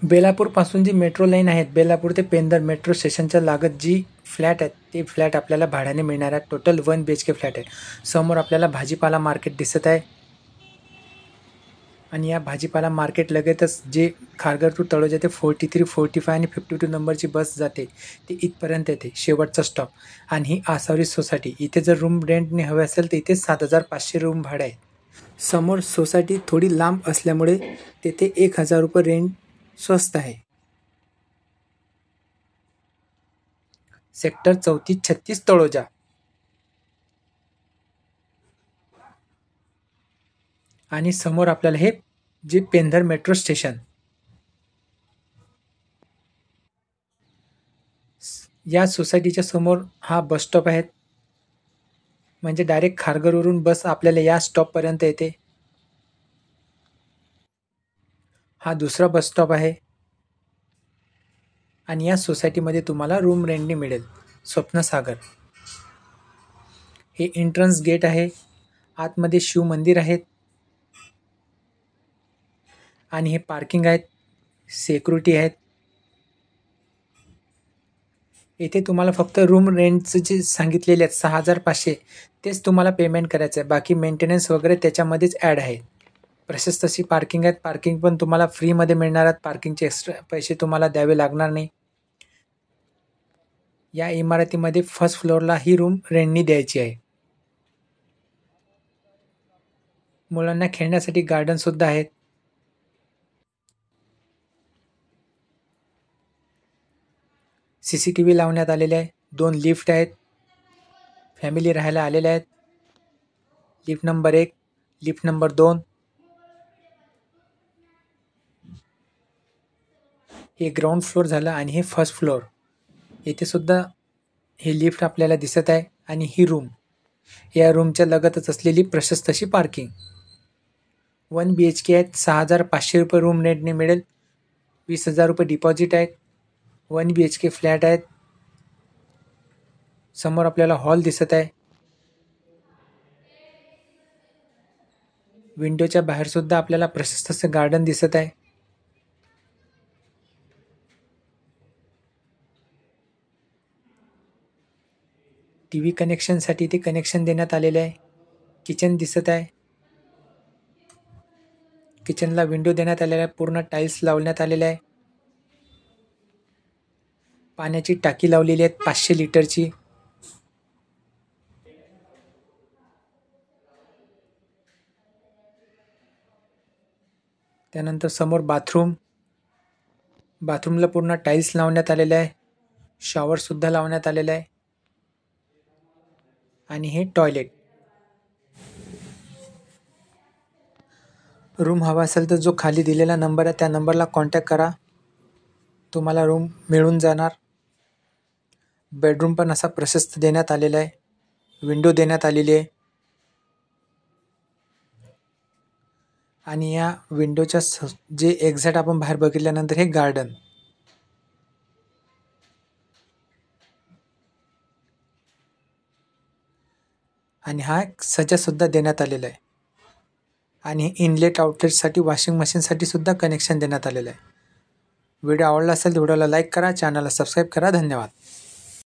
बेलापूरपासून जी metro line आहेत, बेलापूर ते पेंदर metro स्टेशनच्या लागत जी फ्लॅट आहेत, ते फ्लॅट आपल्याला भाड्याने मिळणार आहेत. टोटल 1 BHK फ्लॅट आहे. समोर आपल्याला भाजीपाला मार्केट दिसत आहे आणि या भाजीपाला मार्केट लगतच जे खारघर टू तळोजा ते 43, 45 आणि 52 नंबरची बस जाते, ती इथपर्यंत येते, शेवटचा स्टॉप. आणि ही आसावरी सोसायटी. इथे जर रूम रेंटने हवे असेल तर इथे 7,500 रूम भाडे आहे. समोर सोसायटी थोडी लांब असल्यामुळे तेथे 1,000 रुपये रेंट स्वस्त आहे. सेक्टर 3436 तळोजा. आणि समोर आपल्याला हे जे पेंधर मेट्रो स्टेशन, या सोसायटीच्या समोर हा बस स्टॉप आहे. म्हणजे डायरेक्ट खारघरवरून बस आपल्याला या स्टॉपपर्यंत येते. हा दुसरा बस स्टॉप आहे आणि या सोसायटीमध्ये तुम्हाला रूम रेंटने मिळेल. स्वप्नसागर. हे एंट्रन्स गेट आहे. आतमध्ये शिव मंदिर आहेत आणि हे पार्किंग आहेत, सिक्युरिटी आहेत. येथे तुम्हाला फक्त रूम रेंटचे जे सांगितलेले आहेत 6,500 तेच तुम्हाला पेमेंट करायचं आहे. बाकी मेंटेनन्स वगैरे त्याच्यामध्येच ॲड आहे. प्रशस्त अशी पार्किंग आहेत. पार्किंग पण तुम्हाला फ्रीमध्ये मिळणार आहेत. पार्किंगचे एक्स्ट्रा पैसे तुम्हाला द्यावे लागणार नाही. या इमारतीमध्ये फर्स्ट फ्लोअरला ही रूम रेंटनी द्यायची आहे. मुलांना खेळण्यासाठी गार्डन सुद्धा आहेत. CCTV लावण्यात आलेले आहे. 2 लिफ्ट आहेत. फॅमिली राहायला आलेले आहेत. Lift number 1, lift number 2. हे ग्राउंड फ्लोअर झालं आणि हे फर्स्ट फ्लोअर. येथे सुद्धा हे लिफ्ट आपल्याला दिसत आहे आणि ही रूम. या रूमच्या लगतच असलेली प्रशस्त अशी पार्किंग. 1 BHK आहेत. 6,500 रुपये रूम रेंटने मिळेल. 20,000 रुपये डिपॉझिट आहेत. 1 BHK फ्लॅट आहेत. समोर आपल्याला हॉल दिसत आहे. विंडोच्या बाहेर सुद्धा आपल्याला प्रशस्त असे गार्डन दिसत आहे. TV कनेक्शनसाठी ते कनेक्शन देण्यात आलेले आहे. किचन दिसत आहे. किचनला विंडो देण्यात आलेला आहे. पूर्ण टाईल्स लावण्यात आलेले आहे. पाण्याची टाकी लावलेली आहे 500 लिटरची. त्यानंतर समोर बाथरूमला पूर्ण टाईल्स लावण्यात आलेले आहे. शॉवर सुद्धा लावण्यात आलेला आहे. आणि हे टॉयलेट. रूम हवा असेल तर जो खाली दिलेला नंबर आहे त्या नंबरला कॉन्टॅक्ट करा. तुम्हाला रूम मिळून जाणार. बेडरूम पण असा प्रशस्त देण्यात आलेला आहे. विंडो देण्यात आलेली आहे. आणि या विंडोच्या जे एक्झॅक्ट आपण बाहेर बघितल्यानंतर हे गार्डन. आणि हा सज्जा सुद्धा देण्यात आलेला आहे. आणि इनलेट आउटलेटसाठी वॉशिंग मशीनसाठी सुद्धा कनेक्शन देण्यात आलेलं आहे. व्हिडिओ आवडला असेल तर व्हिडिओला लाईक करा, चॅनलला सबस्क्राईब करा. धन्यवाद.